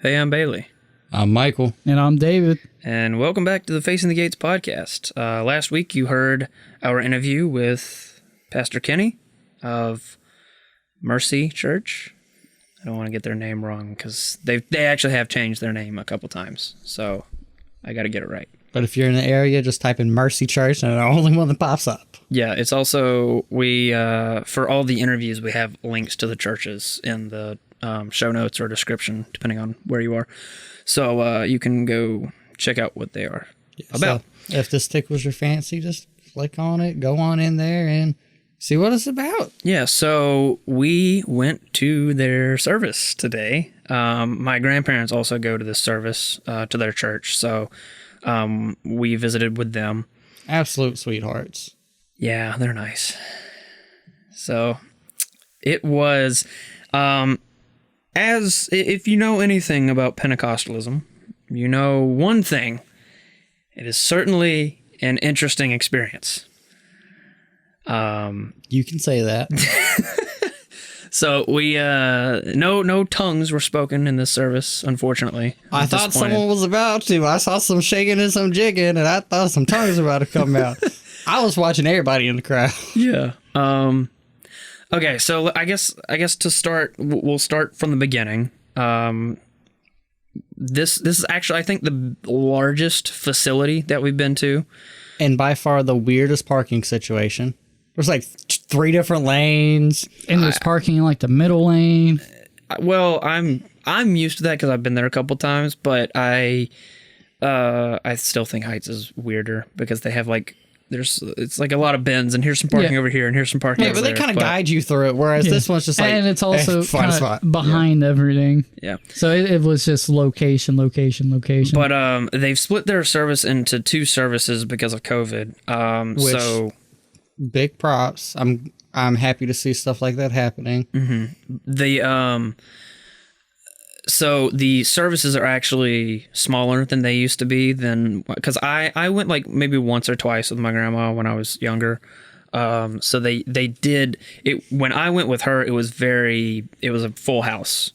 Hey, I'm Bailey. I'm Michael. And I'm David. And welcome back to the Facing the Gates podcast. Last week you heard our interview with Pastor Kenny of Mercy Church. I don't want to get their name wrong because they actually have changed their name a couple times. So I got to get it right. But if you're in the area, just type in Mercy Church and the only one that pops up. Yeah, it's also, for all the interviews, we have links to the churches in the show notes or description, depending on where you are. So you can go check out what they are about. So if this tickles your fancy, just click on it, go on in there and see what it's about. Yeah, so we went to their service today. My grandparents also go to this service, to their church, so we visited with them. Absolute sweethearts. Yeah, they're nice. So it was, if you know anything about Pentecostalism, you know one thing. It is certainly an interesting experience. You can say that. So we, no tongues were spoken in this service, unfortunately. I thought someone was about to. I saw some shaking and some jigging, and I thought some tongues were about to come out. I was watching everybody in the crowd. Yeah. Okay, so I guess to start, we'll start from the beginning. This is actually, I think, the largest facility that we've been to. And by far the weirdest parking situation. There's like 3 different lanes. And there's parking in like the middle lane. Well, I'm used to that because I've been there a couple times, but I still think Heights is weirder because they have like, it's like a lot of bends, and here's some parking over here, and here's some parking over there. Yeah, but they kind of guide you through it, whereas this one's just like... And it's also kind of behind everything. Yeah. So it was just location. But they've split their service into 2 services because of COVID. So big props. I'm happy to see stuff like that happening. Mm-hmm. So the services are actually smaller than they used to be, because I went like maybe once or twice with my grandma when I was younger. So they did it when I went with her. It was a full house.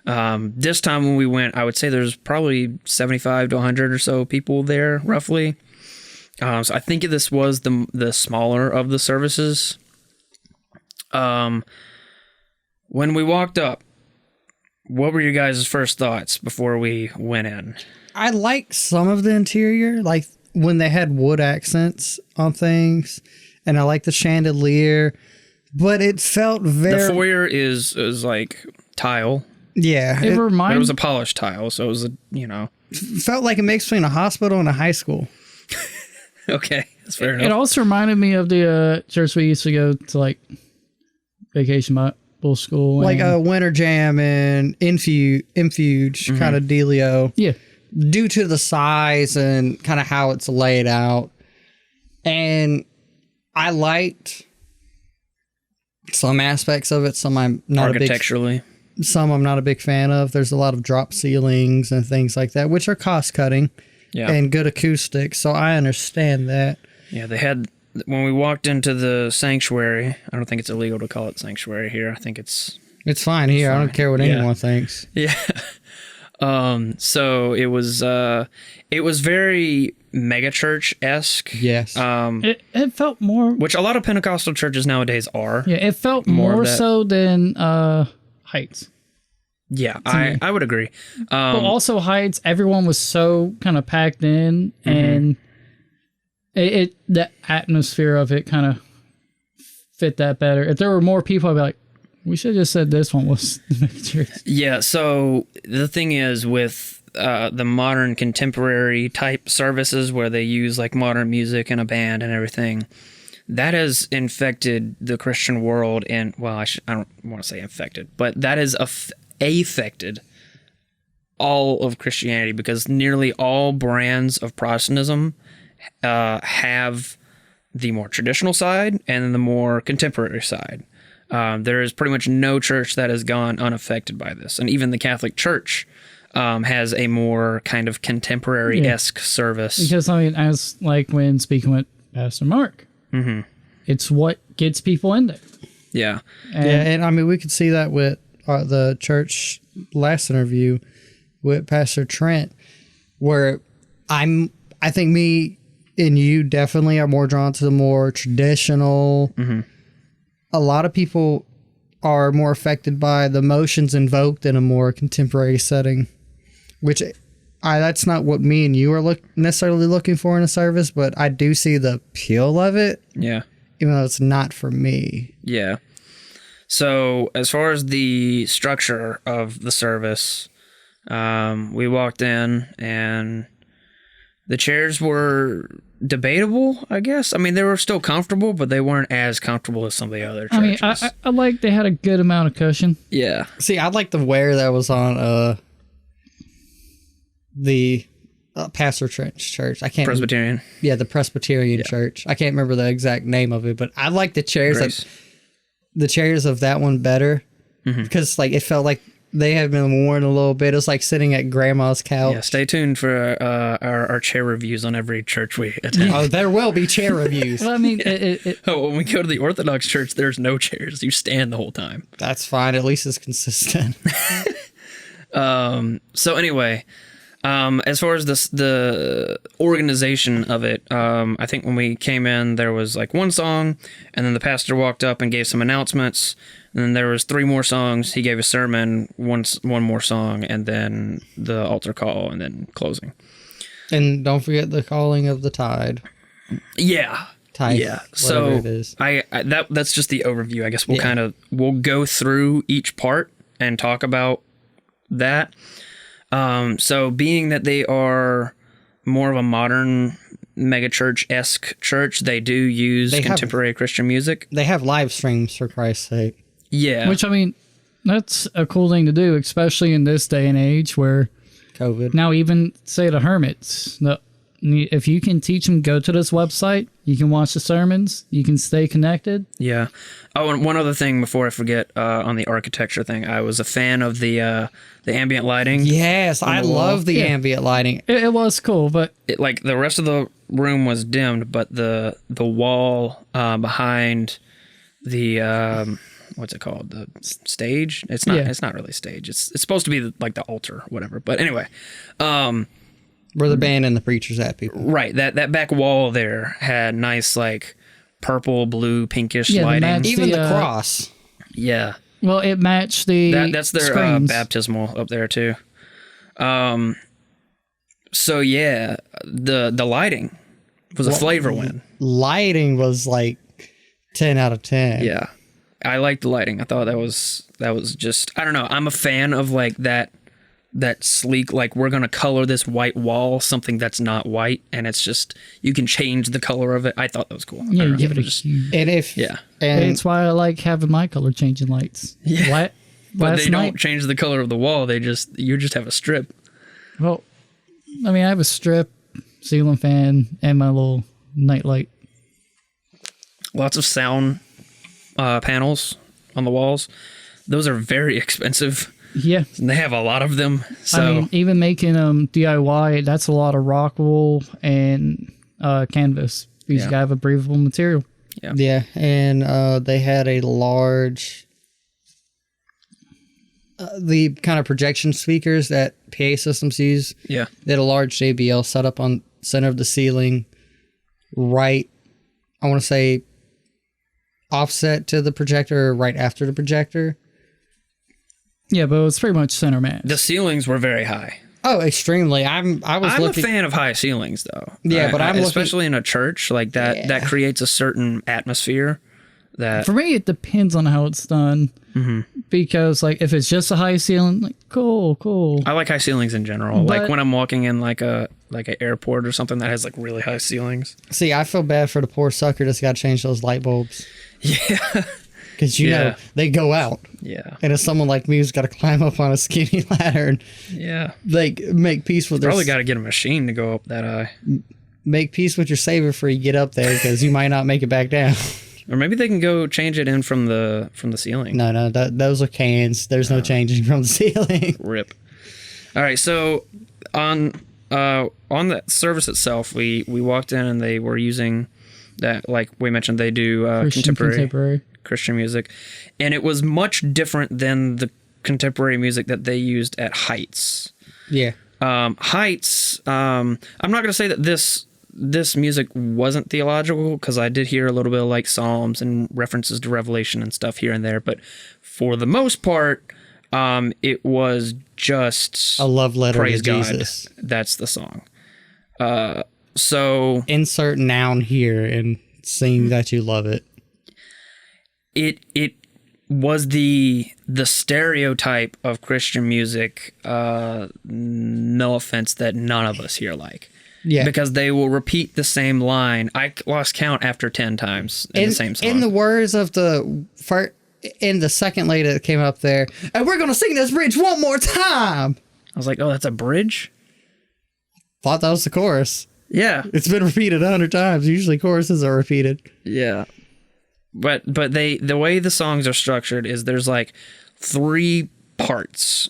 This time when we went, I would say there's probably 75 to 100 or so people there, roughly. So I think this was the smaller of the services. When we walked up, what were your guys' first thoughts before we went in? I like some of the interior, like when they had wood accents on things, and I like the chandelier, but it felt very... The foyer is like tile. Yeah. It was a polished tile, so it was felt like a mix between a hospital and a high school. Okay, that's fair enough. It also reminded me of the church we used to go to, like, vacation Bible school. Like a Winter Jam and Infuge kind of dealio. Yeah. Due to the size and kind of how it's laid out. And I liked some aspects of it. Some I'm not architecturally. Some I'm not a big fan of. There's a lot of drop ceilings and things like that, which are cost cutting and good acoustics. So I understand that. Yeah, they had... When we walked into the sanctuary, I don't think it's illegal to call it sanctuary here. I think it's fine here. I don't care what anyone thinks. Yeah. So it was very mega church-esque. Yes. It felt more, which a lot of Pentecostal churches nowadays are. Yeah, it felt more so than Heights. Yeah, I would agree. But also Heights, everyone was so kind of packed in, and the atmosphere of it kind of fit that better. If there were more people, I'd be like, we should have just said this one was the mega church. Yeah, so the thing is with the modern contemporary type services where they use like modern music and a band and everything, that has infected the Christian world. And well, I don't want to say infected, but that has affected all of Christianity, because nearly all brands of Protestantism have the more traditional side and the more contemporary side. There is pretty much no church that has gone unaffected by this. And even the Catholic Church has a more kind of contemporary-esque service. Because, I mean, as like when speaking with Pastor Mark, it's what gets people in there. Yeah. And I mean, we could see that with the church last interview with Pastor Trent, where I think me and you definitely are more drawn to the more traditional. Mm-hmm. A lot of people are more affected by the emotions invoked in a more contemporary setting, which that's not what me and you are necessarily looking for in a service, but I do see the appeal of it. Yeah. Even though it's not for me. Yeah. So as far as the structure of the service, we walked in and the chairs were debatable, I guess. I mean, they were still comfortable, but they weren't as comfortable as some of the other churches. I mean, I like they had a good amount of cushion. Yeah. See, I'd like the wear that was on the Pastor Trent's church. I can't Presbyterian. Yeah, the Presbyterian church. I can't remember the exact name of it, but I like the chairs. The chairs of that one better because like it felt like they had been worn a little bit. It was like sitting at grandma's couch. Yeah, stay tuned for our chair reviews on every church we attend. Oh, there will be chair reviews. Well, I mean, When we go to the Orthodox church, there's no chairs. You stand the whole time. That's fine. At least it's consistent. So anyway, as far as the organization of it, I think when we came in, there was like one song, and then the pastor walked up and gave some announcements, and then there was 3 more songs. He gave a sermon, one more song, and then the altar call, and then closing. And don't forget the calling of the tide. Yeah. Tide. Yeah. So it is. that's just the overview. I guess we'll go through each part and talk about that. So being that they are more of a modern megachurch-esque church, they do use contemporary Christian music. They have live streams, for Christ's sake. Yeah. which I mean, that's a cool thing to do, especially in this day and age where COVID. now even say the hermits, if you can teach them, go to this website, you can watch the sermons, you can stay connected. Yeah. Oh, and one other thing before I forget, on the architecture thing, I was a fan of the ambient lighting. Yes, I love the Yeah. ambient lighting. It was cool, but Like the rest of the room was dimmed, but the wall behind the what's it called, the stage? It's not. Yeah. It's not really stage. It's supposed to be like the altar, whatever. But anyway, Where the band and the preachers at, people. right, that back wall there had nice like purple, blue, pinkish Yeah, the lighting. match- Even the The, cross. Yeah. well, it matched the That's their screens. baptismal up there too. So yeah, the lighting was a flavor win. Lighting was like 10 out of 10. Yeah, I liked the lighting. I thought that was just, I don't know. I'm a fan of like that sleek, like we're gonna color this white wall something that's not white, and it's just you can change the color of it. I thought that was cool. I Yeah, don't you know, give it a just- huge. And if Yeah. and It's why I like having my color changing lights. Yeah. But Last they night, don't change the color of the wall. You just have a strip. well, I mean, I have a strip, ceiling fan, and my little nightlight. Lots of sound panels on the walls. Those are very expensive. Yeah. And they have a lot of them. So I mean, even making them DIY, that's a lot of rock wool and canvas. Because you gotta have a breathable material. yeah, and they had a large the kind of projection speakers that PA systems use. yeah. They had a large JBL set up on center of the ceiling, right, I want to say offset to the projector, or right after the projector. Yeah, but it was pretty much center match. The ceilings were very high. Oh, extremely. I'm a fan of high ceilings though. Yeah, but I'm looking- especially in a church like that. Yeah. That creates a certain atmosphere. That For me, it depends on how it's done. Mm-hmm. Because, like, if it's just a high ceiling, like, cool. I like high ceilings in general. Like But- when I'm walking in like an airport or something that has like really high ceilings. See, I feel bad for the poor sucker that's got to change those light bulbs. Yeah. Because, you know, they go out. Yeah. And if someone like me who's got to climb up on a skinny ladder and, Yeah. like, make peace with Probably got to get a machine to go up that high. make peace with your savior before you get up there, because you might not make it back down. Or maybe they can go change it in from the ceiling. No, those are cans. There's no changing from the ceiling. Rip. All right, so on that service itself, we walked in and they were using that, like we mentioned, they do contemporary Christian music, and it was much different than the contemporary music that they used at Heights. Yeah. Heights. I'm not going to say that this music wasn't theological, because I did hear a little bit of like Psalms and references to Revelation and stuff here and there, but for the most part, it was just A love letter praise to God. Jesus. That's the song. So Insert noun here and sing that you love it. it was the stereotype of Christian music. No offense, that none of us here like. Yeah. Because they will repeat the same line. I lost count after 10 times in the same song. In the words of in the second lady that came up there, and we're going to sing this bridge one more time. I was like, oh, that's a bridge? Thought that was the chorus. Yeah. It's been repeated 100 times. Usually choruses are repeated. Yeah. But the way the songs are structured is there's like 3 parts.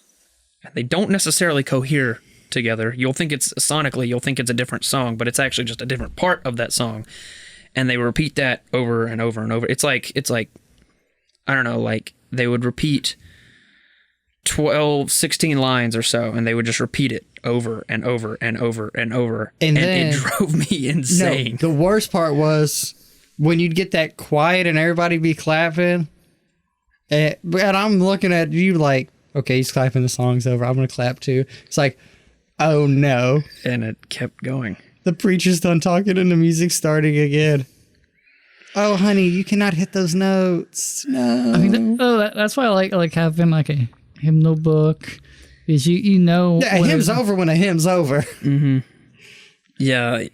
They don't necessarily cohere together. You'll think it's a different song, but it's actually just a different part of that song. And they repeat that over and over and over. It's like I don't know, like they would repeat 16 lines or so, and they would just repeat it over and over and over and over. And it drove me insane. No, the worst part was when you'd get that quiet and everybody be clapping. And I'm looking at you like, okay, he's clapping, the song's over, I'm going to clap too. It's like, oh no. And it kept going. The preacher's done talking and the music's starting again. Oh, honey, you cannot hit those notes. No. I mean, that's why I like having like a hymnal book, because you know. Yeah, a hymn's over when a hymn's over. Mm-hmm. Yeah.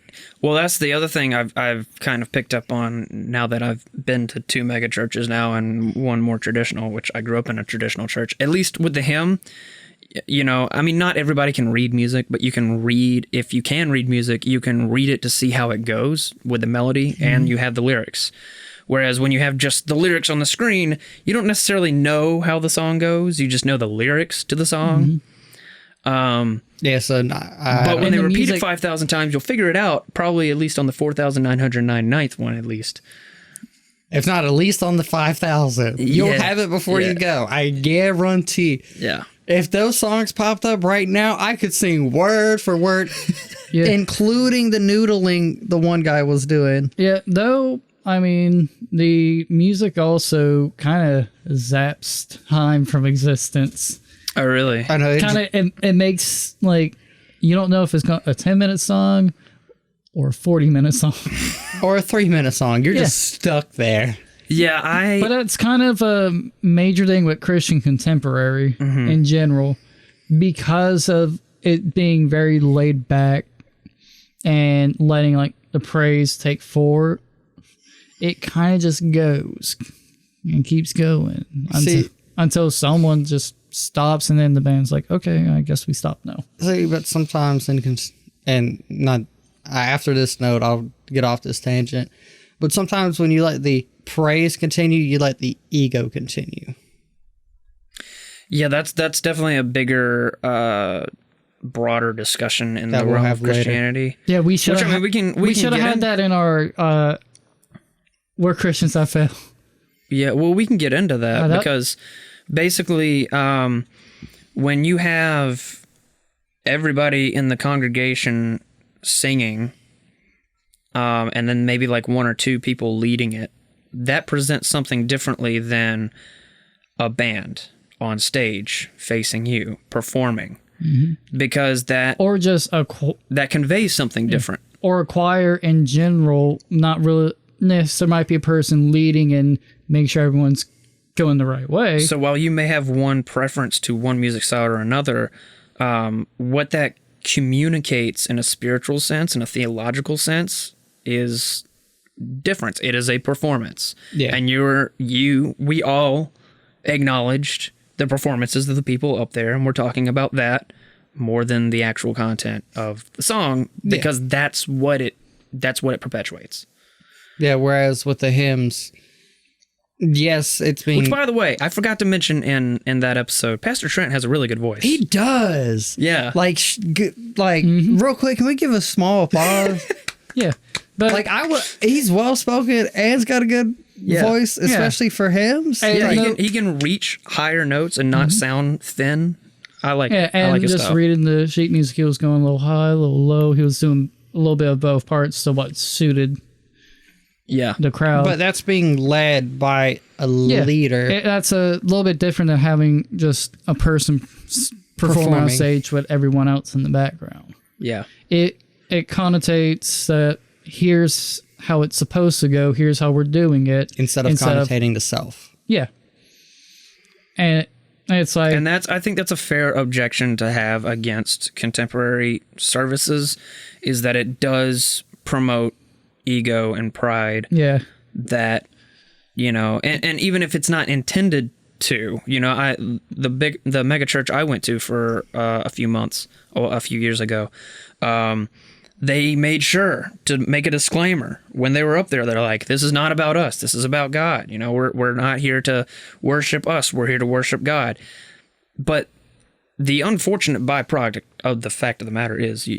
Well, that's the other thing I've kind of picked up on now that I've been to 2 mega churches now and one more traditional, which I grew up in a traditional church. At least with the hymn, you know, I mean, not everybody can read music, but you can read, if you can read music, you can read it to see how it goes with the melody, and you have the lyrics. Whereas when you have just the lyrics on the screen, you don't necessarily know how the song goes. You just know the lyrics to the song. Yeah, so but when they repeat it 5,000 times, you'll figure it out, probably at least on the 4,999th one at least. If not, at least on the 5,000. You'll have it before you go. I guarantee. Yeah. If those songs popped up right now, I could sing word for word, including the noodling the one guy was doing. Yeah, though, I mean, the music also kind of zaps time from existence. Oh, really? I know. It makes, like, you don't know if it's a 10-minute song or a 40-minute song. Or a 3-minute song. You're just stuck there. Yeah, But that's kind of a major thing with Christian contemporary in general, because of it being very laid back and letting like the praise take forward. It kind of just goes and keeps going until someone just stops, and then the band's like, okay, I guess we stop now. See, but sometimes after this note, I'll get off this tangent. But sometimes when you let the praise continue, you let the ego continue. Yeah, that's definitely a bigger, broader discussion in the realm of Christianity. Later. Yeah, we should. I mean, we should have had that in our "We're Christians That Fail." Yeah, well, we can get into that because basically, when you have everybody in the congregation singing, and then maybe like 1 or 2 people leading it, that presents something differently than a band on stage facing you performing, because that or just that conveys something different. Or a choir in general, not really. There might be a person leading and make sure everyone's going the right way. So while you may have one preference to one music style or another, what that communicates in a spiritual sense, in a theological sense, is different. It is a performance. Yeah. And we all acknowledged the performances of the people up there, and we're talking about that more than the actual content of the song, because that's what it perpetuates. Yeah, whereas with the hymns, yes, it's being... Which, by the way, I forgot to mention in that episode, Pastor Trent has a really good voice. He does. Yeah. Like, real quick, can we give a small applause? Yeah. But like, he's well-spoken and he's got a good voice, especially for hymns. Yeah, he can reach higher notes and not sound thin. I like Yeah, I and like his just style. reading the sheet music, he was going a little high, a little low. He was doing a little bit of both parts to what suited Yeah. the crowd. But that's being led by a leader. That's a little bit different than having just a person performing on Performing. stage with everyone else in the background. Yeah. It connotates that here's how it's supposed to go. Here's how we're doing it. instead of connotating the self. Yeah. And it's like, And I think that's a fair objection to have against contemporary services, is that it does promote ego and pride yeah, that, and even if it's not intended to, the mega church I went to for a few years ago, they made sure to make a disclaimer when they were up there. They're like, this is not about us. This is about God. We're not here to worship us. We're here to worship God. But the unfortunate byproduct of the fact of the matter is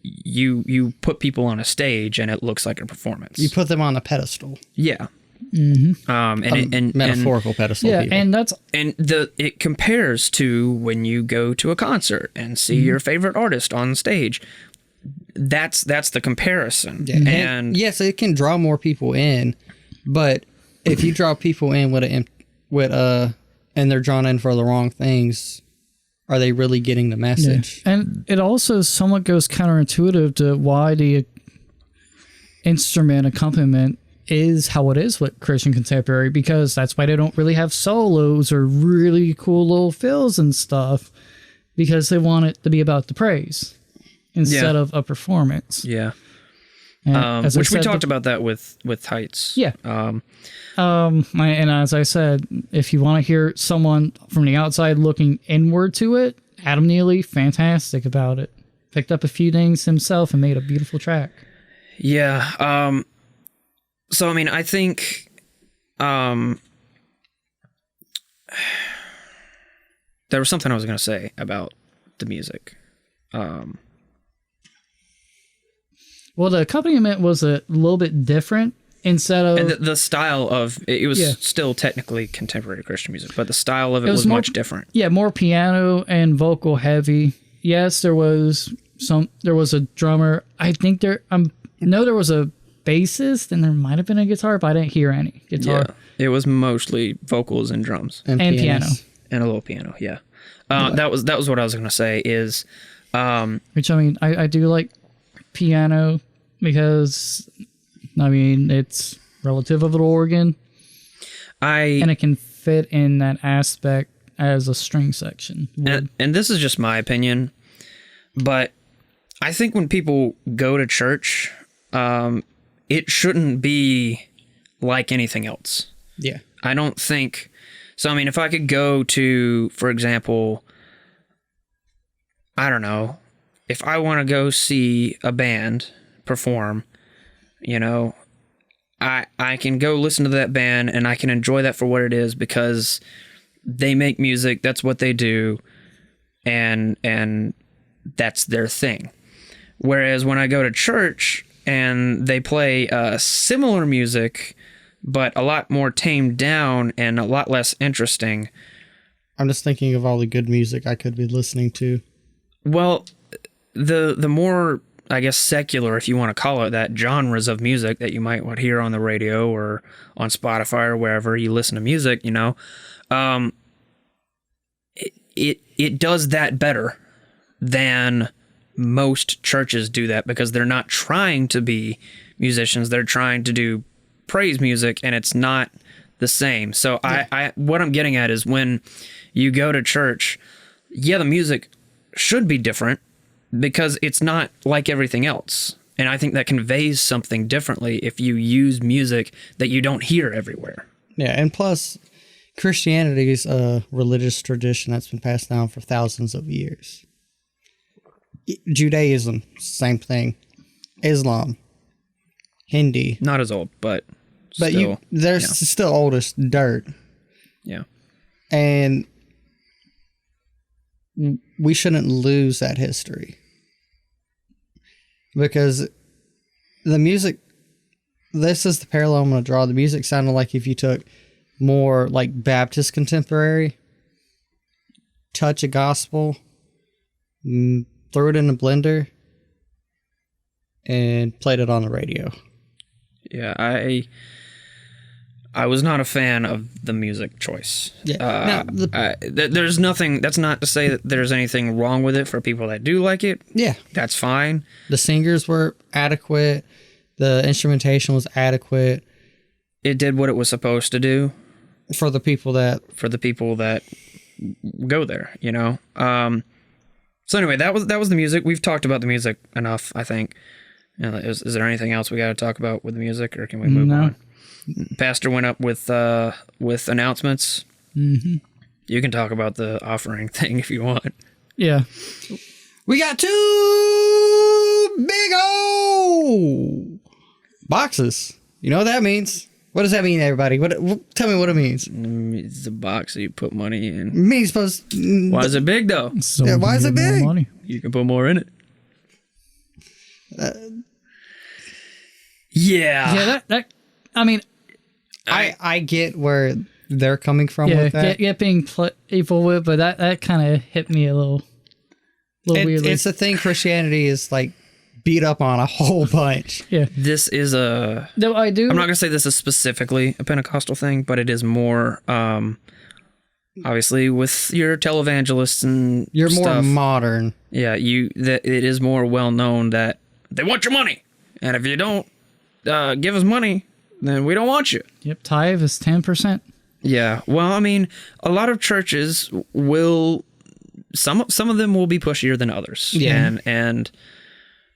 you put people on a stage and it looks like a performance. You put them on a pedestal. Yeah. Mm-hmm. And Metaphorical pedestal. yeah, people. and that's it compares to when you go to a concert and see your favorite artist on stage. That's the comparison. Yeah. And yes, it can draw more people in, but if you draw people in and they're drawn in for the wrong things, are they really getting the message? yeah. And it also somewhat goes counterintuitive to why the instrument accompaniment is how it is with Christian contemporary, because that's why they don't really have solos or really cool little fills and stuff, because they want it to be about the praise instead of a performance. Yeah. And as I Which we said, talked about that with Heights. Yeah. And as I said, if you want to hear someone from the outside looking inward to it, Adam Neely, fantastic about it. Picked up a few things himself and made a beautiful track. Yeah. So, I mean, I think there was something I was going to say about the music. Well, the accompaniment was a little bit different instead of... And the style of it was Yeah. still technically contemporary Christian music, but the style of it was more- much different. Yeah, more piano and vocal heavy. Yes, there was a drummer. I think there was a bassist and there might have been a guitar, but I didn't hear any guitar. Yeah, it was mostly vocals and drums And piano. pianists. and a little piano. Yeah, that was what I was going to say. Is Which, I mean, I do like piano because, I mean, it's relative of an organ and it can fit in that aspect as a string section. and this is just my opinion, but I think when people go to church, it shouldn't be like anything else. Yeah. I don't think so. I mean, if I could go to, for example, I don't know, if I want to go see a band perform, I can go listen to that band and I can enjoy that for what it is because they make music. That's what they do. And that's their thing. Whereas when I go to church and they play similar music, but a lot more tamed down and a lot less interesting. I'm just thinking of all the good music I could be listening to. Well, the more, I guess, secular, if you want to call it that, genres of music that you might hear on the radio or on Spotify or wherever you listen to music, it does that better than most churches do that because they're not trying to be musicians. They're trying to do praise music, and it's not the same. So I what I'm getting at is when you go to church, the music should be different because it's not like everything else. And I think that conveys something differently if you use music that you don't hear everywhere. Yeah, and plus, Christianity is a religious tradition that's been passed down for thousands of years. Judaism, same thing. Islam, Hindi. Not as old, but But still, they're still old as dirt. yeah. And we shouldn't lose that history. Because the music, this is the parallel I'm going to draw. The music sounded like if you took more like Baptist contemporary, touch of gospel, threw it in a blender, and played it on the radio. Yeah, I was not a fan of the music choice. Yeah. There's nothing. That's not to say that there's anything wrong with it for people that do like it. Yeah. That's fine. The singers were adequate. The instrumentation was adequate. It did what it was supposed to do for the people that go there, you know. So anyway, that was the music. We've talked about the music enough, I think. You know, is there anything else we got to talk about with the music, or can we move on? Pastor went up with announcements. Mm-hmm. You can talk about the offering thing if you want. Yeah. We got 2 big old boxes. You know what that means? What does that mean, everybody? Tell me what it means. It's a box that you put money in. It means Why is it big, though? So yeah, why is it big? Money. You can put more in it. Yeah. Yeah, that I mean, I get where they're coming from with that. Yeah, being playful with, but that kind of hit me a little weirdly. It's the thing Christianity is like beat up on a whole bunch. Yeah. This is a... No, I do. I'm not going to say this is specifically a Pentecostal thing, but it is more, obviously, with your televangelists and You're more stuff. modern. Yeah, it is more well known that they want your money. And if you don't give us money, then we don't want you. Yep, tithe is 10%. Yeah, well, I mean, a lot of churches will... Some of them will be pushier than others. Yeah. And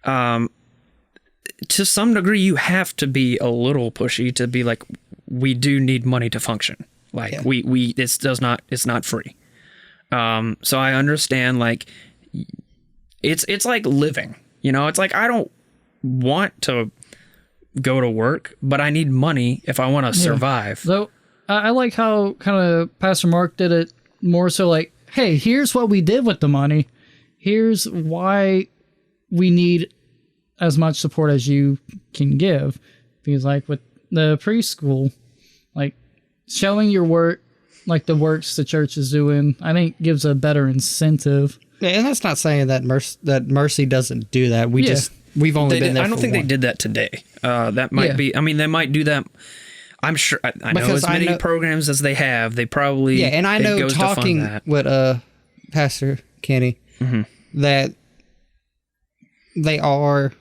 to some degree, you have to be a little pushy to be like, we do need money to function. Like it's not free. So I understand, like, it's like living, you know, it's like, I don't want to go to work, but I need money if I want to survive. Though I like how kind of Pastor Mark did it more so like, hey, here's what we did with the money. Here's why we need as much support as you can give. Because like with the preschool, like showing your work, like the works the church is doing, I think gives a better incentive. Yeah, and that's not saying that Mercy doesn't do that. We've only been there. I don't think they did that today. That might be. I mean, they might do that. I'm sure. I know as many programs as they have, they probably. Yeah, and I know talking with Pastor Kenny that they are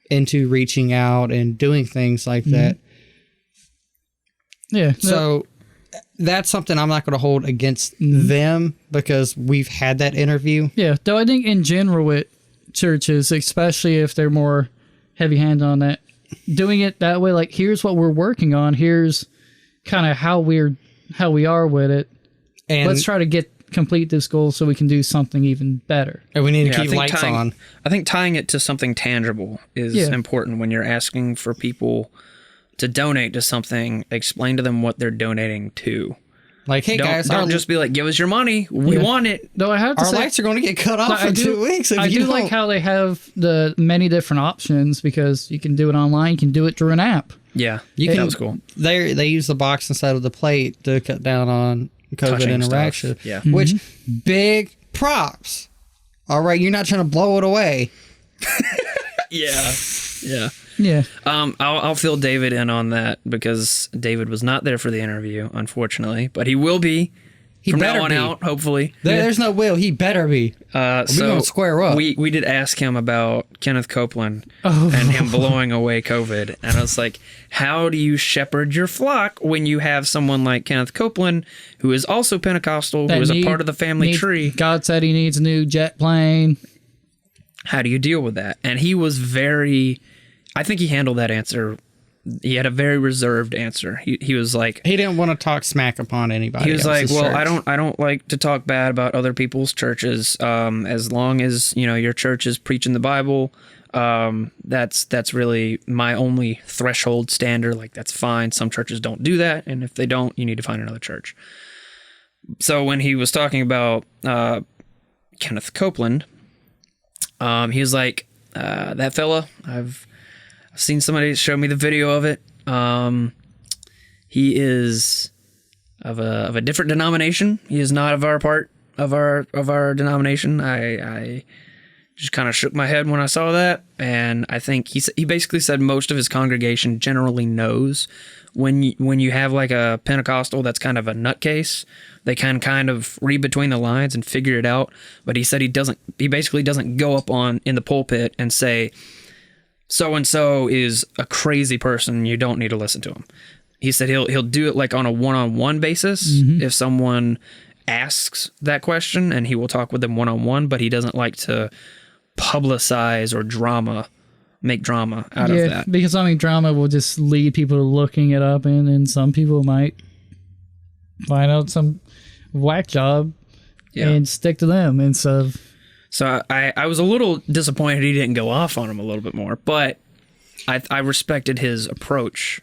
into reaching out and doing things like that. Yeah. So that's something I'm not going to hold against them, because we've had that interview. Yeah, though I think in general with churches, especially if they're more heavy-handed on that, doing it that way, like, here's what we're working on, here's kind of how we are with it, and let's try to complete this goal so we can do something even better. And we need to keep lights on. I think tying it to something tangible is important when you're asking for people to donate to something. Explain to them what they're donating to. Like, hey, guys, don't just be like, give us your money. We want it. Though I have to say, our lights are going to get cut off in 2 weeks. I do like how they have the many different options, because you can do it online, you can do it through an app. Yeah, that was cool. They use the box instead of the plate to cut down on COVID Touching interaction. Stuff. Yeah. Which, big props. All right, you're not trying to blow it away. Yeah. Yeah. I'll fill David in on that, because David was not there for the interview, unfortunately, but he will be. From now on out, hopefully. There's no will. He better be. We're going to square up. We did ask him about Kenneth Copeland and him blowing away COVID. And I was like, how do you shepherd your flock when you have someone like Kenneth Copeland, who is also Pentecostal, who is a part of the family tree? God said he needs a new jet plane. How do you deal with that? And he was I think he handled that answer. He had a very reserved answer. He was like, he didn't want to talk smack upon anybody. He was like, well, church. I don't like to talk bad about other people's churches. As long as, you know, your church is preaching the Bible, that's really my only threshold standard. Like, that's fine. Some churches don't do that, and if they don't, you need to find another church. So when he was talking about Kenneth Copeland, he was like, that fella, I've seen somebody show me the video of it. He is of a different denomination. He is not of our part of our denomination. I Just kind of shook my head when I saw that, and I think he basically said most of his congregation generally knows when you have like a Pentecostal that's kind of a nutcase, they can kind of read between the lines and figure it out. But he said he basically doesn't go up in the pulpit and say, so and so is a crazy person, you don't need to listen to him. He said he'll do it like on a one-on-one basis if someone asks that question, and he will talk with them one-on-one, but he doesn't like to publicize or make drama out of that. Because I mean, drama will just lead people to looking it up, and some people might find out some whack job and stick to them instead of. So I was a little disappointed he didn't go off on him a little bit more, but I respected his approach.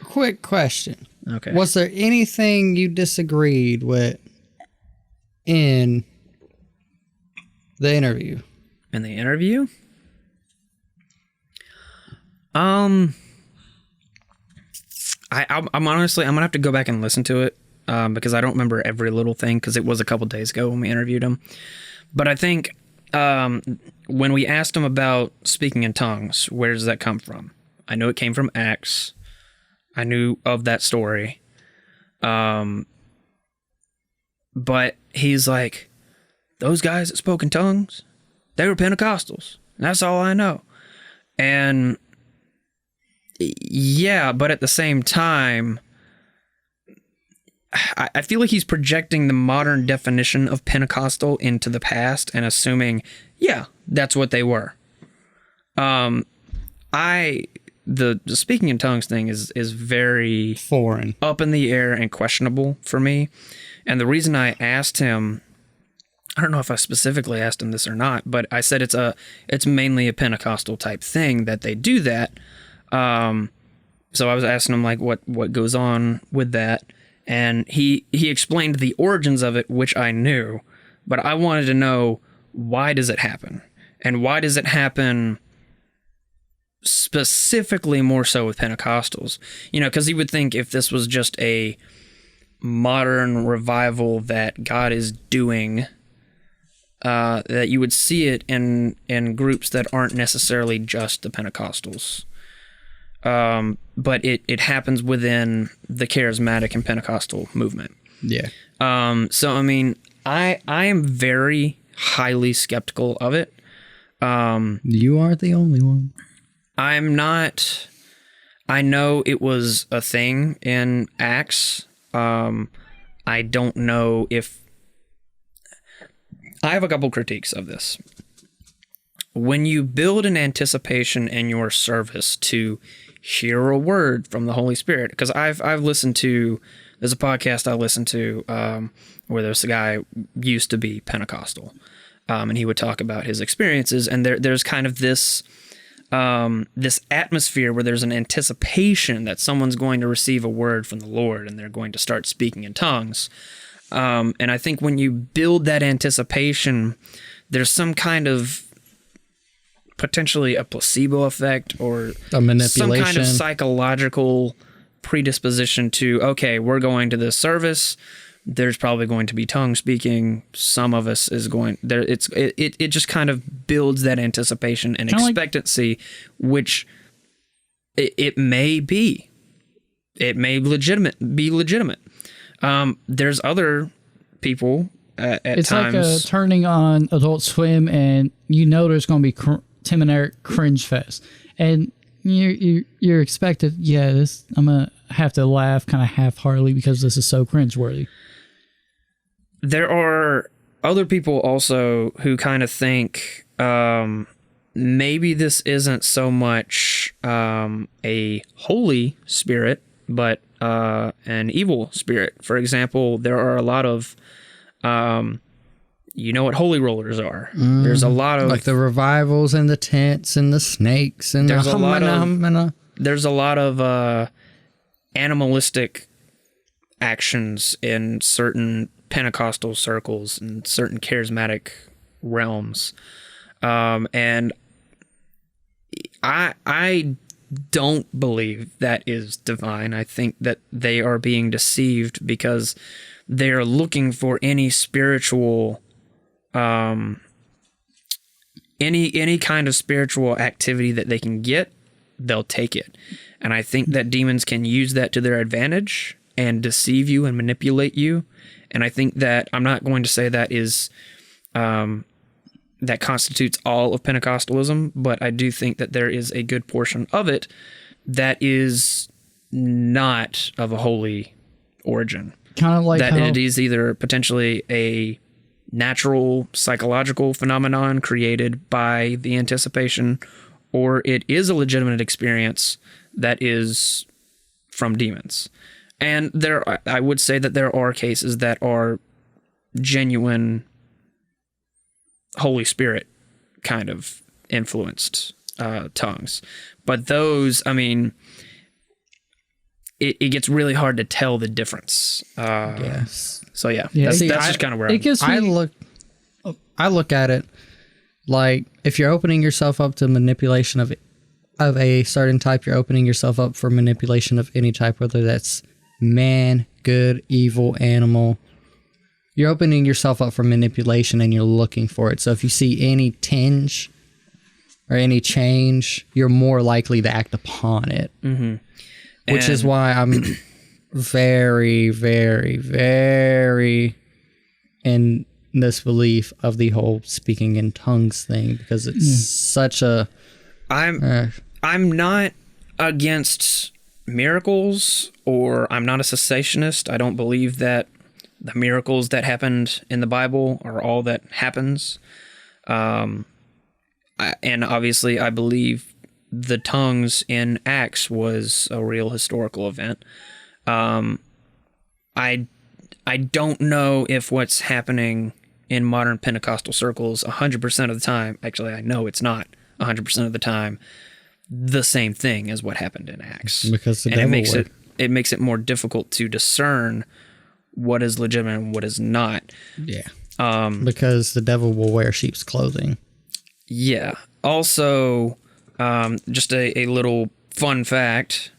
Quick question. Okay. Was there anything you disagreed with in the interview? In the interview? I'm honestly, I'm gonna have to go back and listen to it because I don't remember every little thing because it was a couple days ago when we interviewed him. But I think when we asked him about speaking in tongues, where does that come from? I know it came from Acts. I knew of that story. But he's like, those guys that spoke in tongues, they were Pentecostals. That's all I know. And yeah, but at the same time, I feel like he's projecting the modern definition of Pentecostal into the past and assuming, yeah, that's what they were. The speaking in tongues thing is very foreign, up in the air, and questionable for me. And the reason I asked him, I don't know if I specifically asked him this or not, but I said it's mainly a Pentecostal type thing that they do that. So I was asking him like what goes on with that, and he explained the origins of it, which I knew, but I wanted to know, why does it happen, and why does it happen specifically more so with Pentecostals? Because he would think if this was just a modern revival that God is doing, that you would see it in groups that aren't necessarily just the Pentecostals. But it happens within the charismatic and Pentecostal movement. Yeah. So I mean, I am very highly skeptical of it. You aren't the only one. I'm not. I know it was a thing in Acts. I don't know if. I have a couple critiques of this. When you build an anticipation in your service to hear a word from the Holy Spirit, because I've listened to, there's a podcast I listened to where there's a guy used to be Pentecostal, and he would talk about his experiences, and there's kind of this atmosphere where there's an anticipation that someone's going to receive a word from the Lord and they're going to start speaking in tongues. And I think when you build that anticipation, there's some kind of potentially a placebo effect or a manipulation, some kind of psychological predisposition to, okay, we're going to this service, there's probably going to be tongue speaking, some of us is going there. It just kind of builds that anticipation and kinda expectancy, which it may be. It may be legitimate. There's other people at it's times. It's like turning on Adult Swim, and there's going to be Tim and Eric cringe fest, and you're expected. Yeah, I'm gonna have to laugh kind of half-heartedly because this is so cringeworthy. There are other people also who kind of think maybe this isn't so much a Holy Spirit, but an evil spirit. For example, there are a lot of, you know what holy rollers are. There's a lot of... like the revivals and the tents and the snakes and there's the humana. There's a lot of animalistic actions in certain Pentecostal circles and certain charismatic realms. And I don't believe that is divine. I think that they are being deceived because they're looking for any spiritual any kind of spiritual activity that they can get, they'll take it. And I think that demons can use that to their advantage and deceive you and manipulate you. And I think that I'm not going to say that is that constitutes all of Pentecostalism, but I do think that there is a good portion of it that is not of a holy origin. Kind of like that how, it is either potentially a natural psychological phenomenon created by the anticipation, or it is a legitimate experience that is from demons. And I would say that there are cases that are genuine Holy Spirit kind of influenced tongues. But those, I mean, it gets really hard to tell the difference. Yes. So yeah, Yeah, that's see, just kind of where it gives me, I look at it like if you're opening yourself up to manipulation of a certain type, you're opening yourself up for manipulation of any type, whether that's man, good, evil, animal. You're opening yourself up for manipulation and you're looking for it. So if you see any tinge or any change, you're more likely to act upon it. Mm-hmm. Which is why I'm very, very, very in this belief of the whole speaking in tongues thing, because it's such a... I'm not against miracles, or I'm not a cessationist. I don't believe that the miracles that happened in the Bible are all that happens. And obviously I believe the tongues in Acts was a real historical event. I don't know if what's happening in modern Pentecostal circles 100% of the time, actually I know it's not 100% of the time, the same thing as what happened in Acts. Because it makes it more difficult to discern what is legitimate and what is not. Yeah. Because the devil will wear sheep's clothing. Yeah. Also, just a little fun fact.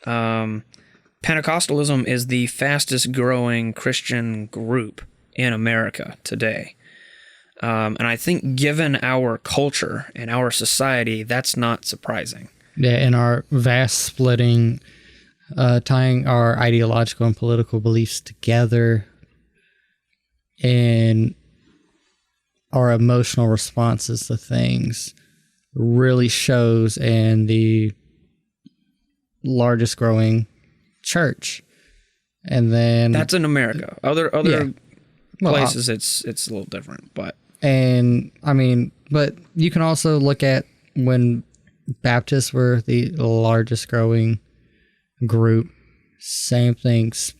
Pentecostalism is the fastest growing Christian group in America today. And I think given our culture and our society, that's not surprising. Yeah, and our vast splitting, tying our ideological and political beliefs together, and our emotional responses to things really shows in the largest growing church. And then that's in America. Other places it's a little different, but but you can also look at when Baptists were the largest growing group, same things.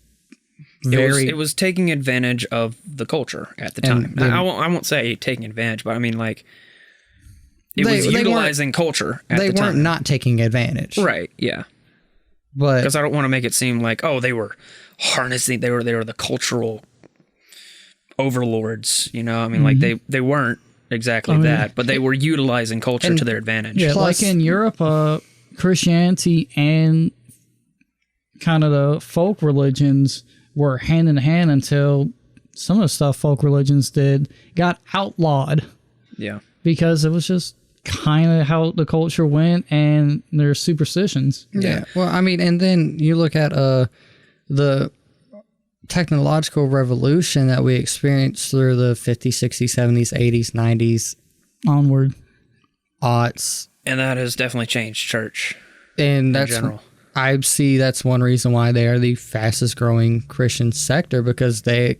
It was taking advantage of the culture at the time. I won't say taking advantage, but I mean like it was utilizing culture at the time. They weren't not taking advantage. Right, yeah. But because I don't want to make it seem like, oh, they were harnessing, they were the cultural overlords, you know? I mean, like they weren't exactly that, but they were utilizing culture to their advantage. Yeah, like in Europe, Christianity and kind of the folk religions were hand in hand until some of the stuff folk religions did got outlawed. Yeah. Because it was just kind of how the culture went and their superstitions. Yeah. Well, I mean, and then you look at the technological revolution that we experienced through the 50s, 60s, 70s, 80s, 90s, onward, aughts. And that has definitely changed church and in general. I see that's one reason why they are the fastest growing Christian sector, because they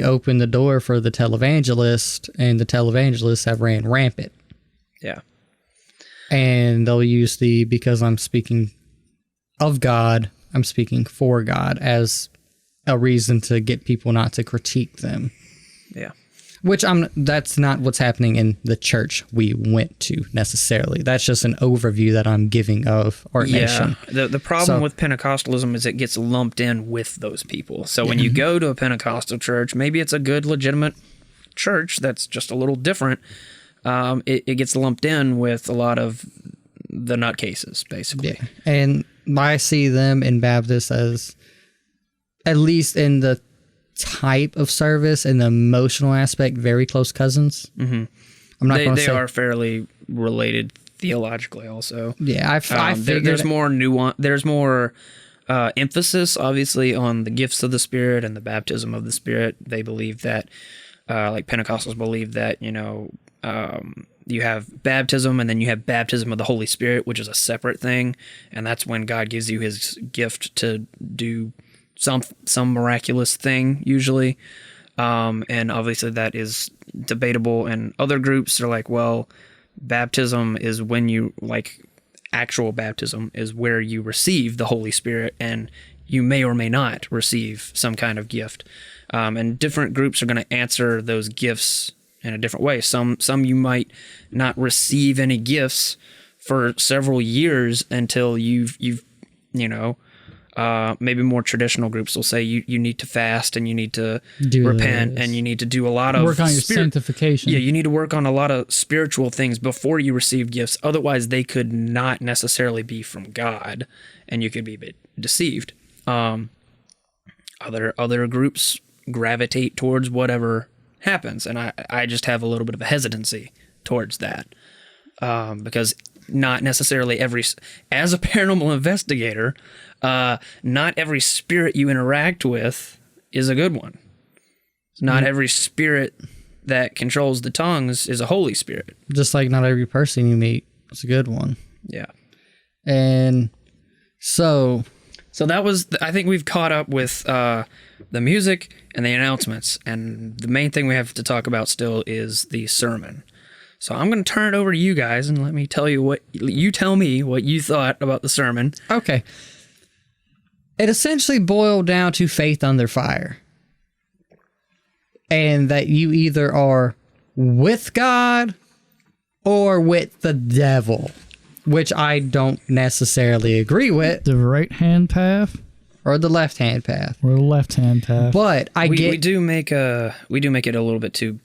open the door for the televangelist, and the televangelists have ran rampant. Yeah. And they'll use because I'm speaking of God, I'm speaking for God as a reason to get people not to critique them. Yeah. Which that's not what's happening in the church we went to necessarily. That's just an overview that I'm giving of our nation. The problem with Pentecostalism is it gets lumped in with those people. So when you go to a Pentecostal church, maybe it's a good, legitimate church that's just a little different. It gets lumped in with a lot of the nutcases, basically. Yeah. And I see them in Baptists as, at least in the type of service and the emotional aspect, very close cousins. Mm-hmm. I'm not going to They say are fairly related theologically, also. Yeah, I figured there's more nuance. There's more emphasis, obviously, on the gifts of the Spirit and the baptism of the Spirit. They believe that, like Pentecostals believe that, you have baptism and then you have baptism of the Holy Spirit, which is a separate thing, and that's when God gives you His gift to do some miraculous thing, usually. And obviously that is debatable. And other groups are like, well, baptism is when you, like, actual baptism is where you receive the Holy Spirit, and you may or may not receive some kind of gift. And different groups are going to answer those gifts in a different way. Some you might not receive any gifts for several years until you've maybe more traditional groups will say you need to fast and you need to repent and you need to do a lot of work on your sanctification. Yeah, you need to work on a lot of spiritual things before you receive gifts. Otherwise, they could not necessarily be from God, and you could be a bit deceived. Other groups gravitate towards whatever happens, and I just have a little bit of a hesitancy towards that, because not necessarily as a paranormal investigator, not every spirit you interact with is a good one. Not every spirit that controls the tongues is a Holy Spirit. Just like not every person you meet is a good one. Yeah. And so that was, I think we've caught up with the music and the announcements, and the main thing we have to talk about still is the sermon. So I'm going to turn it over to you guys and let me tell you tell me what you thought about the sermon. Okay. It essentially boiled down to faith under fire. And that you either are with God or with the devil, which I don't necessarily agree with. The right-hand path Or the left-hand path. or the left-hand path. But we do make it a little bit too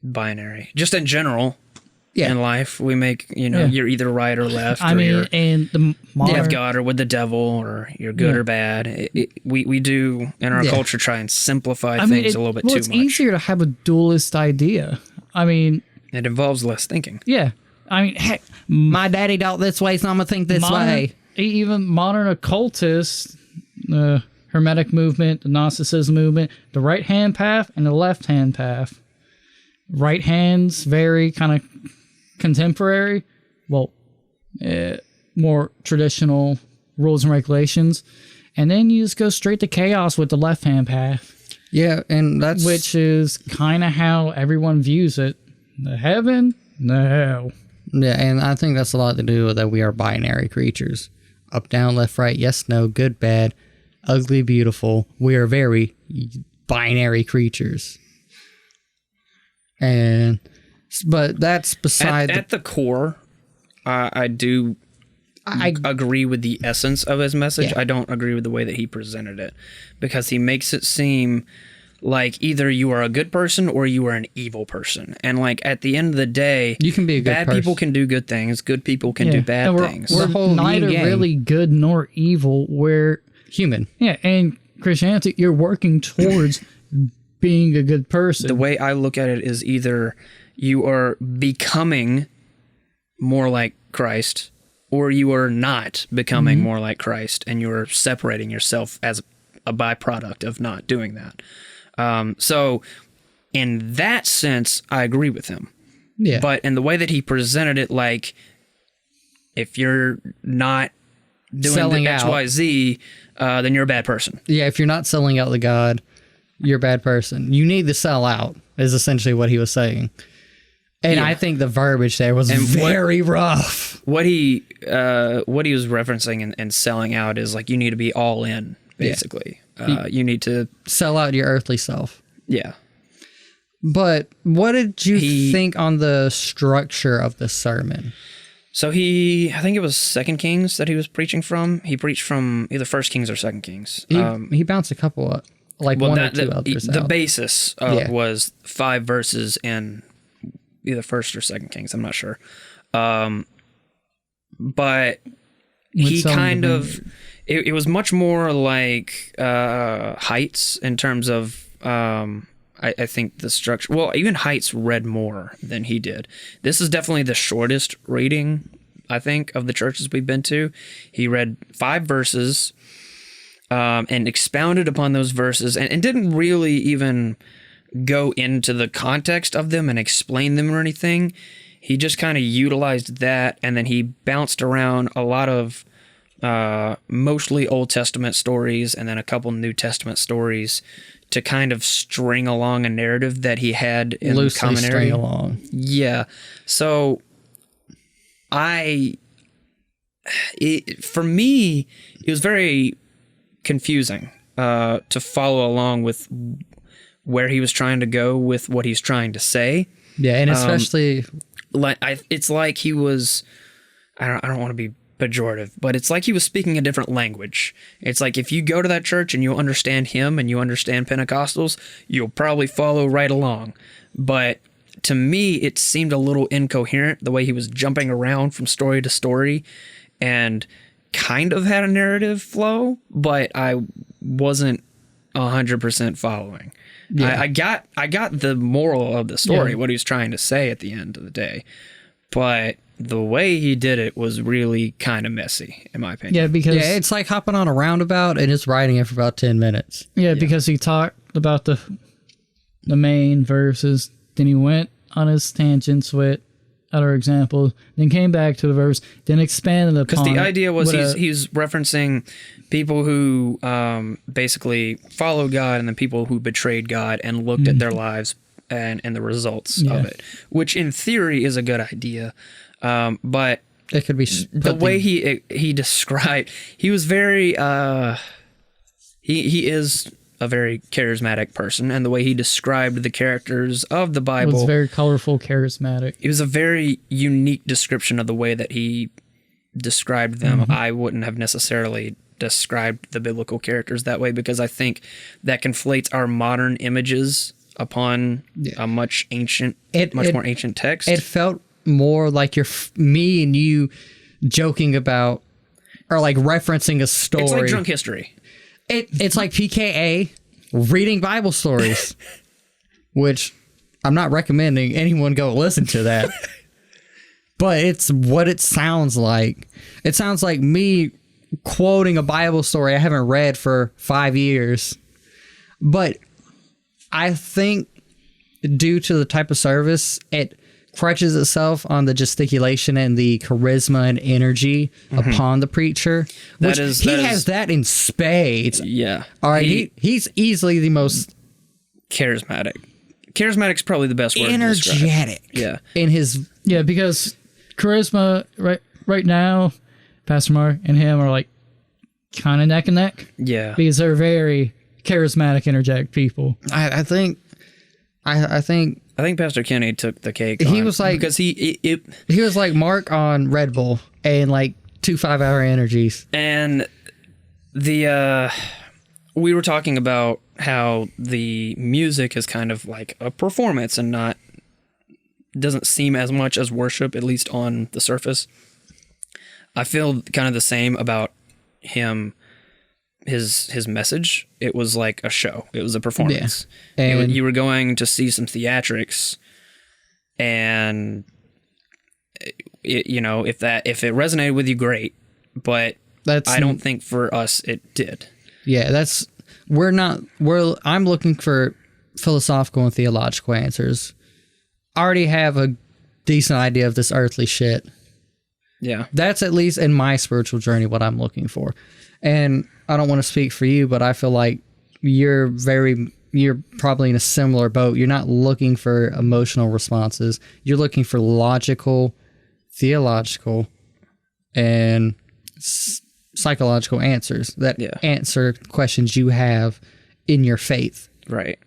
binary. Just in general. Yeah. In life, we make, you're either right or left. I or mean, you're and the modern, with God or with the devil, or you're good or bad. We do, in our culture, try and simplify things a little bit too it's much. easier to have a dualist idea. I mean, It involves less thinking. yeah. I mean, heck, my daddy thought this way, so I'm going to think this way. Even modern occultists, the Hermetic movement, the Gnosticism movement, the right-hand path and the left-hand path. Right hand's very kind of contemporary, more traditional rules and regulations, and then you just go straight to chaos with the left-hand path. Yeah, and that's... Which is kind of how everyone views it. The heaven, the hell. Yeah, and I think that's a lot to do with that we are binary creatures. Up, down, left, right, yes, no, good, bad, ugly, beautiful. We are very binary creatures. But that's beside... At the core, I do agree with the essence of his message. Yeah. I don't agree with the way that he presented it, because he makes it seem like either you are a good person or you are an evil person. And like at the end of the day, you can be a good bad person. people can do good things, good people can do bad And things. We're neither really good nor evil. We're human. Yeah, and Christianity, you're working towards being a good person. The way I look at it is either you are becoming more like Christ, or you are not becoming more like Christ, and you're separating yourself as a byproduct of not doing that. So in that sense, I agree with him. Yeah. But in the way that he presented it, like, if you're not doing Selling the out. XYZ, then you're a bad person. Yeah, if you're not selling out to God, you're a bad person. You need to sell out, is essentially what he was saying. And I think the verbiage there was very rough. What he was referencing and selling out is like, you need to be all in, basically. You need to sell out your earthly self. Yeah. But what did you think on the structure of the sermon? So I think it was 2 Kings that he was preaching from. He preached from either 1 Kings or 2 Kings. He bounced a couple of, one or two others The out. basis was 5 verses in either 1st or 2 Kings. I'm not sure. But he kind of... It was much more like heights in terms of... I I think the structure. Well, even Heights read more than he did. This is definitely the shortest reading, I think, of the churches we've been to. He read 5 verses and expounded upon those verses and didn't really even go into the context of them and explain them or anything. He just kind of utilized that, and then he bounced around a lot of mostly Old Testament stories and then a couple New Testament stories to kind of string along a narrative that he had in Loosely commentary. string along. Yeah. So for me, it was very confusing to follow along with where he was trying to go with what he's trying to say. Yeah, and especially It's like he was. I don't want to be pejorative, but it's like he was speaking a different language. It's like if you go to that church and you understand him and you understand Pentecostals, you'll probably follow right along. But to me, it seemed a little incoherent the way he was jumping around from story to story and kind of had a narrative flow, but I wasn't 100% following. Yeah. I got the moral of the story, what he was trying to say at the end of the day, but the way he did it was really kind of messy, in my opinion. Yeah, because it's like hopping on a roundabout and just riding it for about 10 minutes. Yeah, because he talked about the main verses, then he went on his tangents with other examples, then came back to the verse, then expanded upon. Because the idea was he's referencing people who basically followed God and then people who betrayed God and looked at their lives and the results of it, which in theory is a good idea. But it could be the way he described, he was very he is a very charismatic person, and the way he described the characters of the Bible was very colorful, charismatic. It was a very unique description of the way that he described them. I wouldn't have necessarily described the biblical characters that way because I think that conflates our modern images upon a much more ancient text. It felt more like me and you joking about or like referencing a story. It's like drunk history. It's like PKA reading Bible stories, which I'm not recommending anyone go listen to that. But it's what it sounds like. It sounds like me quoting a Bible story I haven't read for 5 years. But I think due to the type of service, it crutches itself on the gesticulation and the charisma and energy upon the preacher. Which he has that in spades. Yeah. All right, he's easily the most charismatic. Charismatic's probably the best word. Energetic. Yeah. In his because charisma right now, Pastor Mark and him are like kind of neck and neck. Yeah. Because they're very charismatic, energetic people. I think Pastor Kenny took the cake. He was like, because he was like Mark on Red Bull and like 2 5-hour energies. And we were talking about how the music is kind of like a performance and doesn't seem as much as worship, at least on the surface. I feel kind of the same about him. His message, it was like a show. It was a performance. Yeah. And you were going to see some theatrics, and if it resonated with you, great. But I don't think for us it did. Yeah, I'm looking for philosophical and theological answers. I already have a decent idea of this earthly shit. Yeah. That's at least in my spiritual journey what I'm looking for. And I don't want to speak for you, but I feel like you're probably in a similar boat. You're not looking for emotional responses. You're looking for logical, theological, and psychological answers that answer questions you have in your faith. Right.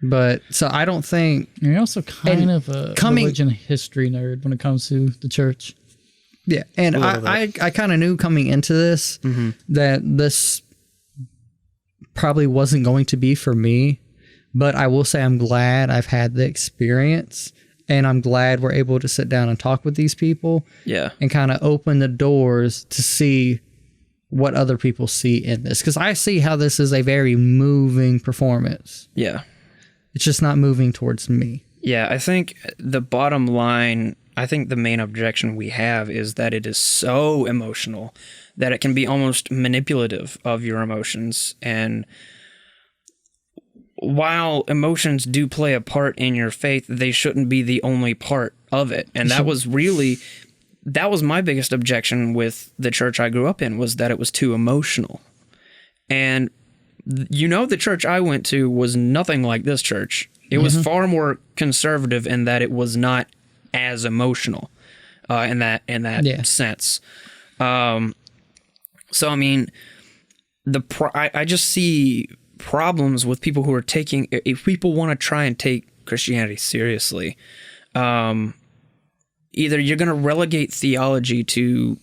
But so I don't think you're also kind of a religion history nerd when it comes to the church. Yeah, and I kind of knew coming into this that this probably wasn't going to be for me, but I will say I'm glad I've had the experience, and I'm glad we're able to sit down and talk with these people. Yeah, and kind of open the doors to see what other people see in this, because I see how this is a very moving performance. Yeah. It's just not moving towards me. Yeah, I think the bottom line, I think the main objection we have is that it is so emotional that it can be almost manipulative of your emotions. And while emotions do play a part in your faith, they shouldn't be the only part of it. And that was my biggest objection with the church I grew up in, was that it was too emotional. And the church I went to was nothing like this church. It was far more conservative in that it was not as emotional in that sense. So I mean, I just see problems with people who are taking. If people want to try and take Christianity seriously, either you're going to relegate theology to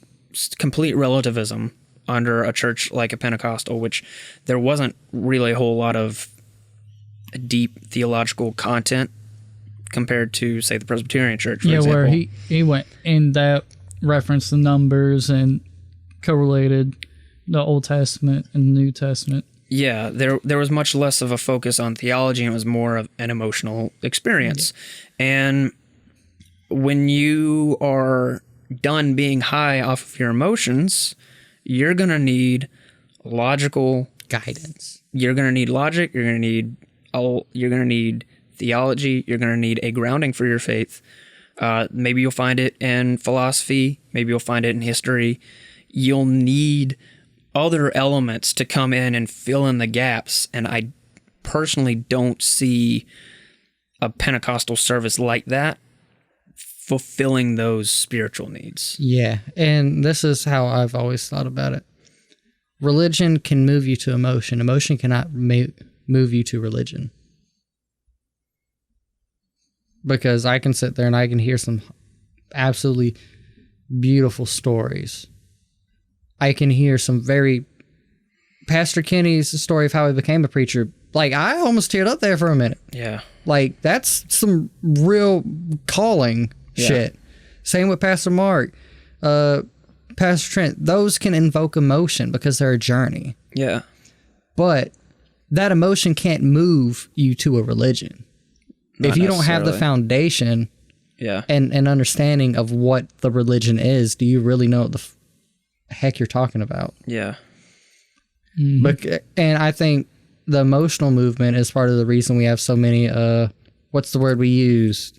complete relativism under a church like a Pentecostal, which there wasn't really a whole lot of deep theological content compared to, say, the Presbyterian Church, for example. Where he went in that reference the numbers and correlated the Old Testament and the New Testament. Yeah, there was much less of a focus on theology, and it was more of an emotional experience. Yeah. And when you are done being high off of your emotions, you're going to need logical guidance. You're going to need logic. You're going to need theology. You're going to need a grounding for your faith. Maybe you'll find it in philosophy. Maybe you'll find it in history. You'll need other elements to come in and fill in the gaps. And I personally don't see a Pentecostal service like that fulfilling those spiritual needs. Yeah, and this is how I've always thought about it. Religion can move you to emotion. Emotion cannot move you to religion. Because I can sit there and I can hear some absolutely beautiful stories. I can hear some Pastor Kenny's story of how he became a preacher. Like, I almost teared up there for a minute. Yeah. Like, that's some real calling shit. Same with Pastor Mark, Pastor Trent. Those can invoke emotion because they're a journey. Yeah. But that emotion can't move you to a religion. If you don't have the foundation and understanding of what the religion is, do you really know what the heck you're talking about? Yeah. Mm-hmm. And I think the emotional movement is part of the reason we have so many, what's the word we use?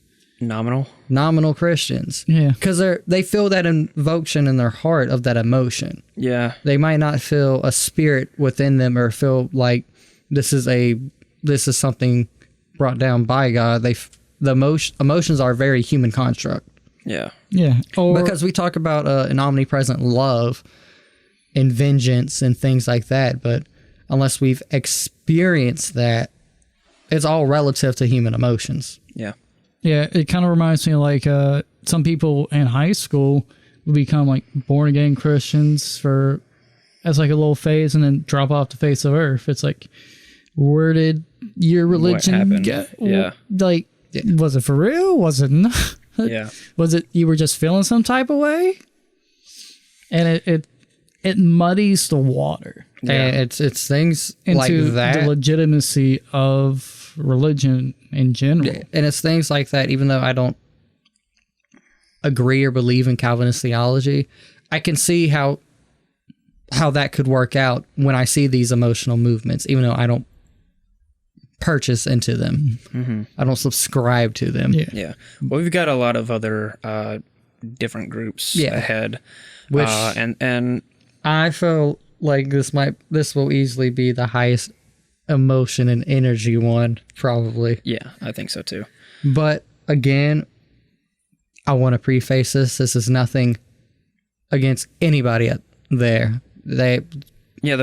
Nominal Christians. Yeah. Because they feel that invocation in their heart of that emotion. Yeah. They might not feel a spirit within them or feel like this is something brought down by God. The emotions are a very human construct. Yeah. Yeah. Because we talk about an omnipresent love and vengeance and things like that, but unless we've experienced that, it's all relative to human emotions. Yeah. Yeah, it kind of reminds me of like some people in high school will become like born again Christians as like a little phase and then drop off the face of earth. It's like, where did your religion get? Yeah. Like, was it for real? Was it not? Yeah. Was it you were just feeling some type of way? And it muddies the water. Yeah. And it's things into like that. The legitimacy of religion in general. And it's things like that, even though I don't agree or believe in Calvinist theology, I can see how that could work out when I see these emotional movements, even though I don't purchase into them. Mm-hmm. I don't subscribe to them. Yeah. Well, we've got a lot of other different groups ahead. Which and I feel like this will easily be the highest emotion and energy one, probably. Yeah, I think so too. But again, I want to preface this. This is nothing against anybody out there. The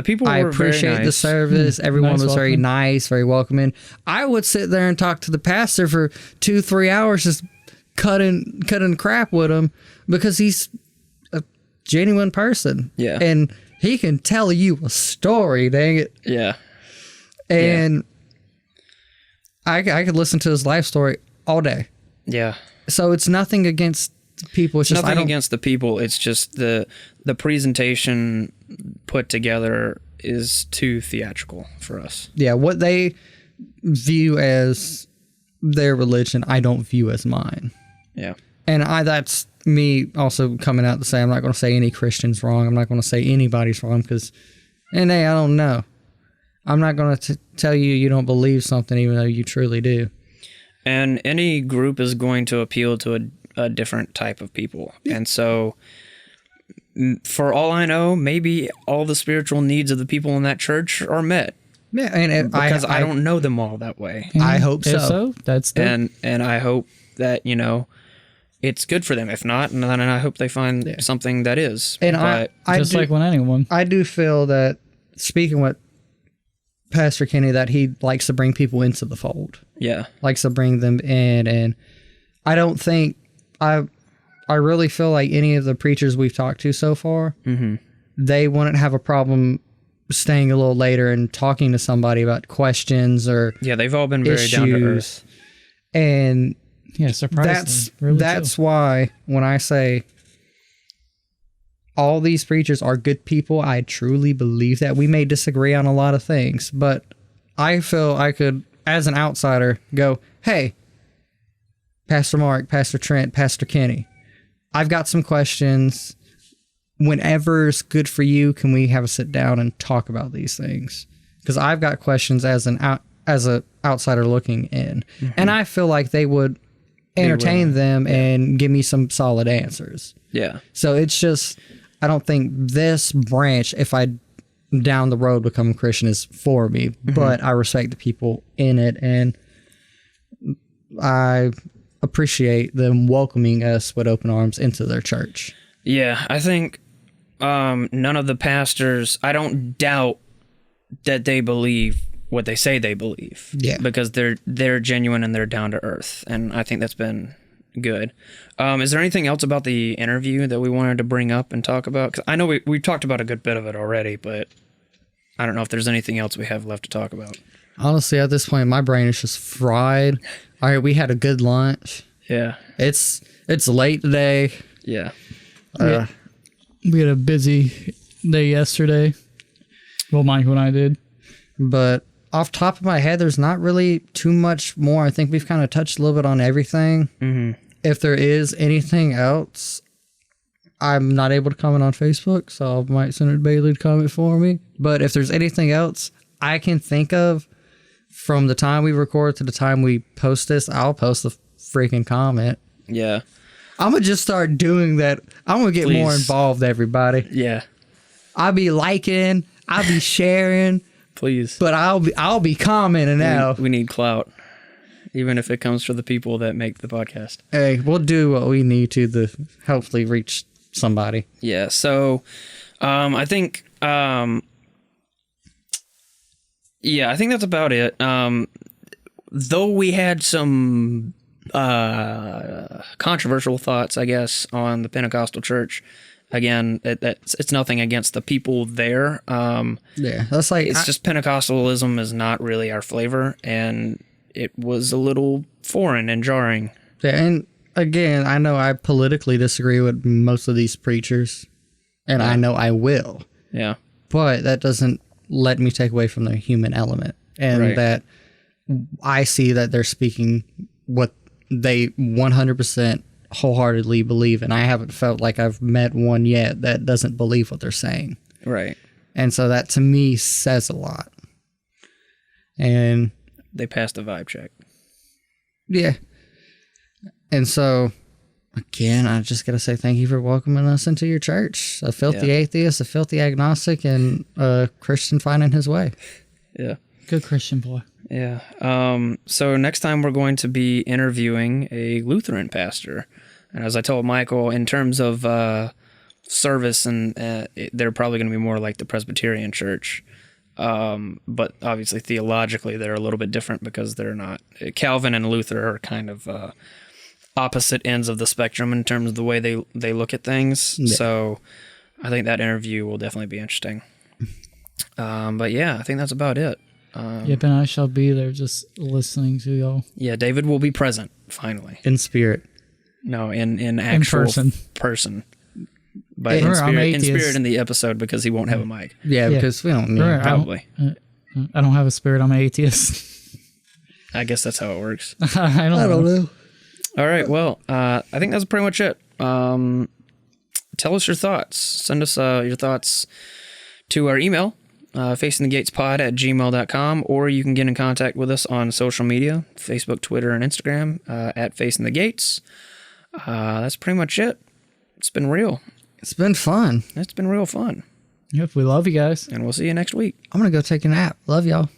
people I were appreciate very nice. the service. Everyone was very welcome. nice, very welcoming. I would sit there and talk to the pastor for 2-3 hours, just cutting crap with him because he's a genuine person. Yeah. And he can tell you a story, dang it. Yeah. And I could listen to his life story all day. Yeah. So it's nothing against people. It's just nothing against the people. It's just the presentation put together is too theatrical for us. Yeah, what they view as their religion, I don't view as mine. Yeah. And that's me also coming out to say I'm not going to say any Christian's wrong. I'm not going to say anybody's wrong because, and hey, I don't know. I'm not going to tell you you don't believe something even though you truly do. And any group is going to appeal to a different type of people. And so, for all I know, maybe all the spiritual needs of the people in that church are met. Yeah, and because I don't know them all that way. I hope If so. That's the And I hope that, it's good for them. If not, then I hope they find something that is. And but just like when anyone. I do feel that, speaking with Pastor Kenny, that he likes to bring people into the fold. yeah. Likes to bring them in. And I don't think, I really feel like any of the preachers we've talked to so far, they wouldn't have a problem staying a little later and talking to somebody about questions or Yeah, they've all been very down to earth. And Yeah, surprisingly. that's why when I say all these preachers are good people, I truly believe that. We may disagree on a lot of things, but I feel I could, as an outsider, go, hey, Pastor Mark, Pastor Trent, Pastor Kenny, I've got some questions. Whenever's good for you, can we have a sit down and talk about these things? Because I've got questions as an outsider looking in, and I feel like they would entertain them and give me some solid answers. Yeah. So it's just, I don't think this branch, if I down the road become a Christian, is for me, but I respect the people in it, and I appreciate them welcoming us with open arms into their church. Yeah, I think none of the pastors, I don't doubt that they believe what they say they believe. Yeah. Because they're genuine and they're down to earth, and I think that's been good. Is there anything else about the interview that we wanted to bring up and talk about? 'Cause I know we've talked about a good bit of it already, but I don't know if there's anything else we have left to talk about. Honestly, at this point, my brain is just fried. All right, we had a good lunch. Yeah. It's late today. Yeah. We had a busy day yesterday. Well, Mike and I did. But off top of my head, there's not really too much more. I think we've kind of touched a little bit on everything. If there is anything else, I'm not able to comment on Facebook, so I might send it to Bailey to comment for me. But if there's anything else I can think of from the time we record to the time we post this, I'll post the freaking comment. Yeah. I'm going to just start doing that. I'm going to get more involved, everybody. Yeah. I'll be liking, I'll be sharing, Please. but I'll be commenting now. We need clout, even if it comes from the people that make the podcast. Hey, we'll do what we need to hopefully reach somebody. Yeah. So, I think, I think that's about it. Though we had some controversial thoughts, I guess, on the Pentecostal church. Again, it's nothing against the people there. Yeah, that's like It's just Pentecostalism is not really our flavor, and it was a little foreign and jarring. Yeah, and again, I know I politically disagree with most of these preachers, and I know I will. Yeah. But that doesn't let me take away from the human element, and that I see that they're speaking what they 100% wholeheartedly believe, and I haven't felt like I've met one yet that doesn't believe what they're saying. Right. And so that to me says a lot. And They passed the vibe check. yeah. And so again, I just gotta say thank you for welcoming us into your church. A filthy atheist, a filthy agnostic, and a Christian finding his way. Yeah. Good Christian boy. Yeah. So next time we're going to be interviewing a Lutheran pastor. And as I told Michael, in terms of service, and they're probably going to be more like the Presbyterian church. But obviously theologically they're a little bit different because they're not. Calvin and Luther are kind of opposite ends of the spectrum in terms of the way they look at things. Yeah. So I think that interview will definitely be interesting. But yeah, I think that's about it. Yep, and I shall be there just listening to y'all. Yeah, David will be present, finally. In spirit. No, in actual person. But in spirit in the episode, because he won't have a mic. Yeah, because we don't need probably. I don't have a spirit. I'm an atheist. I guess that's how it works. I don't know. All right. Well, I think that's pretty much it. Tell us your thoughts. Send us your thoughts to our email, facingthegatespod@gmail.com, or you can get in contact with us on social media, Facebook, Twitter, and Instagram, at Facing the Gates. That's pretty much it. It's been real. It's been fun. It's been real fun. Yep, we love you guys. And we'll see you next week. I'm going to go take a nap. Love y'all.